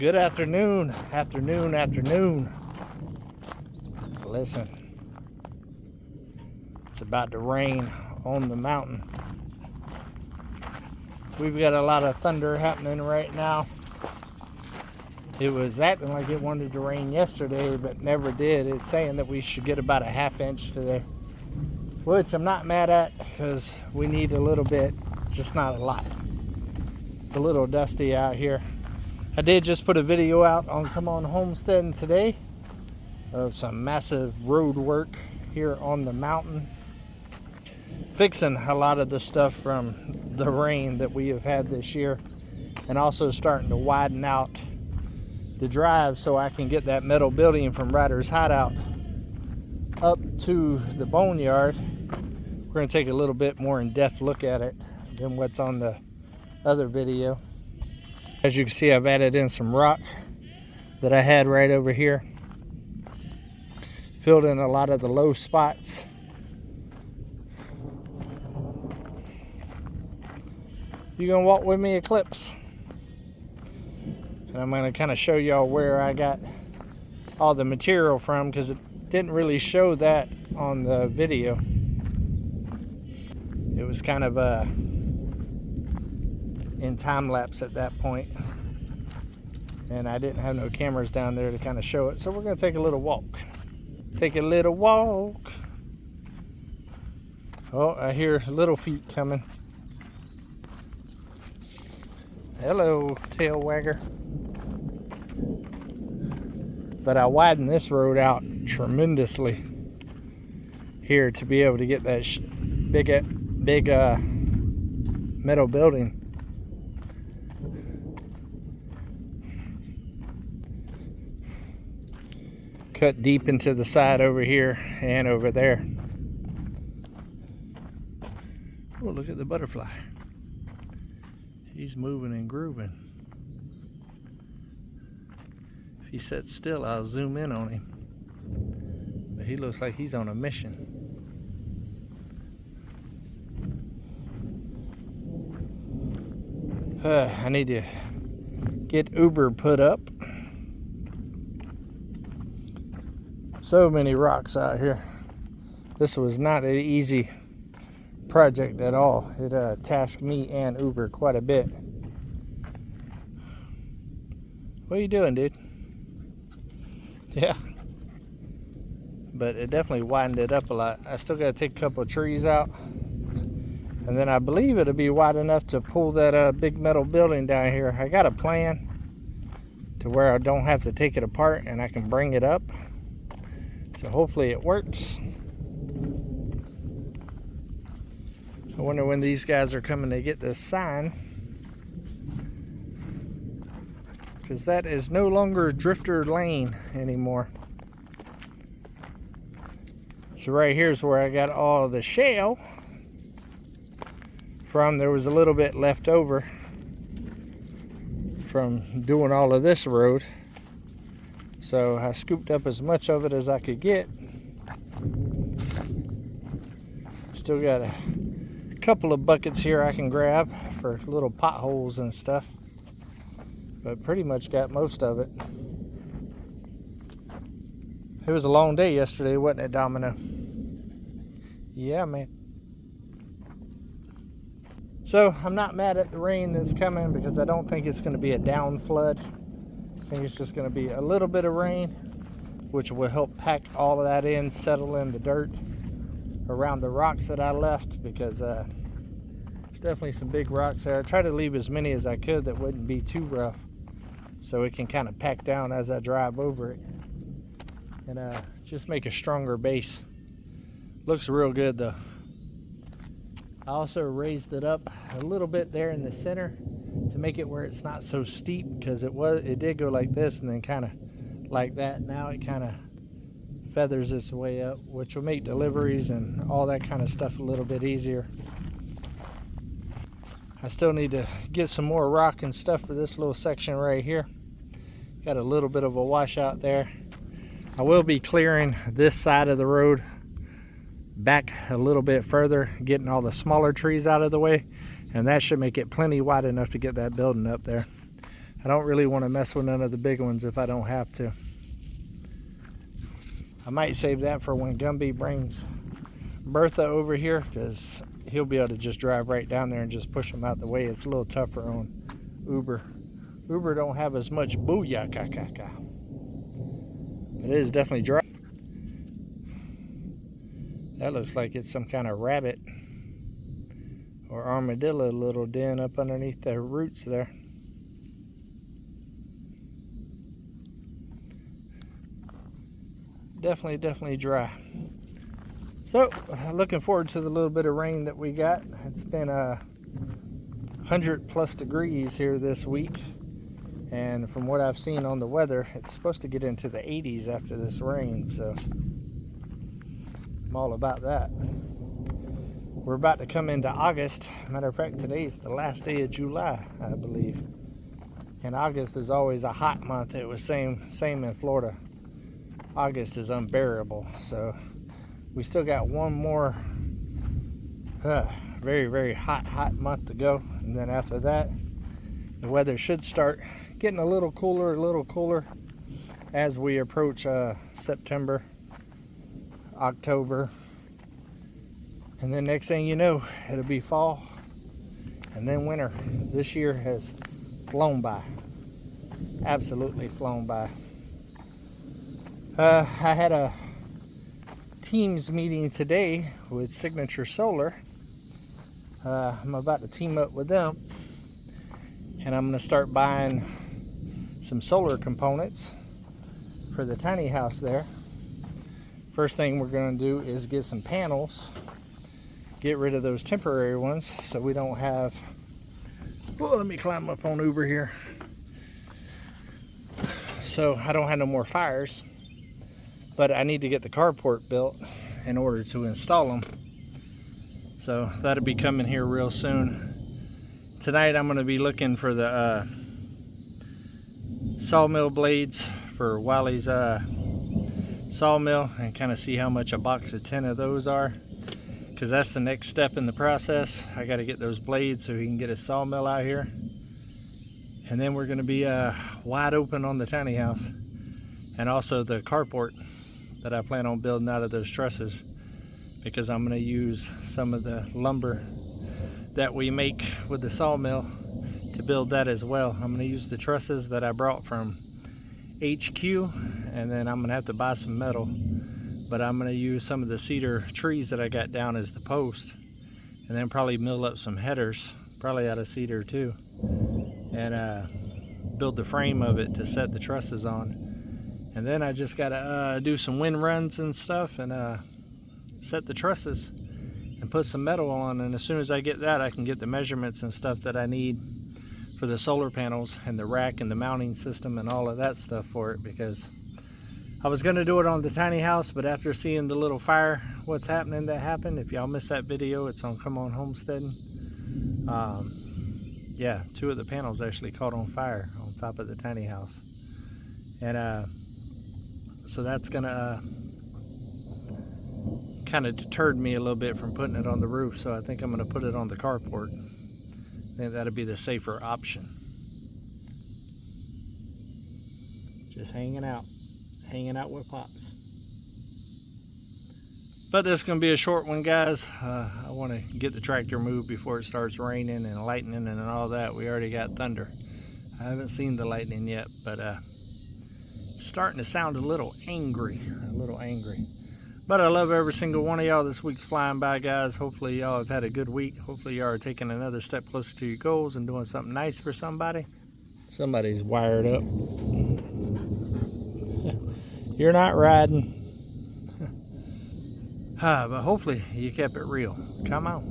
Good afternoon. Listen, it's about to rain on the mountain. We've got a lot of thunder happening right now. It was acting like it wanted to rain yesterday, but never did. It's saying that we should get about a ½ inch today, which I'm not mad at because we need a little bit, just not a lot. It's a little dusty out here. I did just put a video out on cmonhomesteading today of some massive road work here on the mountain, fixing a lot of the stuff from the rain that we have had this year, and also starting to widen out the drive so I can get that metal building from Ryder's Hideout up to the boneyard. We're going to take a little bit more in-depth look at it than what's on the other video. As you can see, I've added in some rock that I had right over here. Filled in a lot of the low spots. You gonna walk with me, Eclipse? And I'm gonna kind of show y'all where I got all the material from, because it didn't really show that on the video. It was kind of in time lapse at that point, and I didn't have no cameras down there to kind of show it, so we're gonna take a little walk. Oh, I hear little feet coming. Hello, tail wagger. But I widened this road out tremendously here to be able to get that big metal building. Cut deep into the side over here and over there. Oh, look at the butterfly. He's moving and grooving. If he sits still, I'll zoom in on him. But he looks like he's on a mission. I need to get Uber put up. So many rocks out here. This was not an easy project at all. It tasked me and Uber quite a bit. What are you doing, dude? Yeah. But it definitely widened it up a lot. I still got to take a couple of trees out. And then I believe it'll be wide enough to pull that big metal building down here. I got a plan to where I don't have to take it apart and I can bring it up. So hopefully it works. I wonder when these guys are coming to get this sign, because that is no longer Drifter Lane anymore. So right here's where I got all of the shale from. There was a little bit left over from doing all of this road. So I scooped up as much of it as I could get. Still got a couple of buckets here I can grab for little potholes and stuff. But pretty much got most of it. It was a long day yesterday, wasn't it, Domino? Yeah, man. So I'm not mad at the rain that's coming, because I don't think it's going to be a down flood. I think it's just going to be a little bit of rain, which will help pack all of that in, settle in the dirt around the rocks that I left, because there's definitely some big rocks there. I tried to leave as many as I could that wouldn't be too rough, so it can kind of pack down as I drive over it, and just make a stronger base. Looks real good though. I also raised it up a little bit there in the center to make it where it's not so steep, because it did go like this and then kind of like that. Now it kind of feathers its way up, which will make deliveries and all that kind of stuff a little bit easier. I still need to get some more rock and stuff for this little section right here. Got a little bit of a washout there. I will be clearing this side of the road back a little bit further, getting all the smaller trees out of the way, and that should make it plenty wide enough to get that building up there. I don't really want to mess with none of the big ones if I don't have to. I might save that for when Gumby brings Bertha over here, because he'll be able to just drive right down there and just push them out the way. It's a little tougher on Uber. Uber don't have as much booyah. It is definitely dry. That looks like it's some kind of rabbit or armadillo little den up underneath the roots there. Definitely dry. So, looking forward to the little bit of rain that we got. It's been 100+ degrees here this week. And from what I've seen on the weather, it's supposed to get into the 80s after this rain. So, I'm all about that. We're about to come into August. Matter of fact, today's the last day of July, I believe. And August is always a hot month. It was same in Florida. August is unbearable. So we still got one more very hot month to go. And then after that, the weather should start getting a little cooler as we approach September, October. And then next thing you know, it'll be fall and then winter. This year has flown by. Absolutely flown by. I had a Teams meeting today with Signature Solar. I'm about to team up with them, and I'm going to start buying some solar components for the tiny house there. First thing we're going to do is get some panels, get rid of those temporary ones so we don't have... Well, let me climb up on Uber here. So I don't have no more fires. But I need to get the carport built in order to install them. So that'll be coming here real soon. Tonight I'm going to be looking for the sawmill blades for Wiley's sawmill and kind of see how much a box of 10 of those are. Because that's the next step in the process. I got to get those blades so he can get a sawmill out here. And then we're going to be wide open on the tiny house. And also the carport that I plan on building out of those trusses, because I'm going to use some of the lumber that we make with the sawmill to build that as well. I'm going to use the trusses that I brought from HQ, and then I'm going to have to buy some metal, but I'm going to use some of the cedar trees that I got down as the post, and then probably mill up some headers, probably out of cedar too, and build the frame of it to set the trusses on. And then I just gotta do some wind runs and stuff and set the trusses and put some metal on. And as soon as I get that, I can get the measurements and stuff that I need for the solar panels and the rack and the mounting system and all of that stuff for it. Because I was gonna do it on the tiny house, but after seeing the little fire, what's happening that happened, if y'all missed that video, it's on Come On Homesteading. Yeah, 2 of the panels actually caught on fire on top of the tiny house. And so that's gonna kind of deterred me a little bit from putting it on the roof. So I think I'm gonna put it on the carport. I think that'll be the safer option. Just hanging out with Pops. But this is gonna be a short one, guys. I want to get the tractor moved before it starts raining and lightning and all that. We already got thunder. I haven't seen the lightning yet, but starting to sound a little angry. But I love every single one of y'all. This week's flying by, guys. Hopefully y'all have had a good week. Hopefully y'all are taking another step closer to your goals and doing something nice for somebody. Somebody's wired up. You're not riding. But hopefully you kept it real. Come on.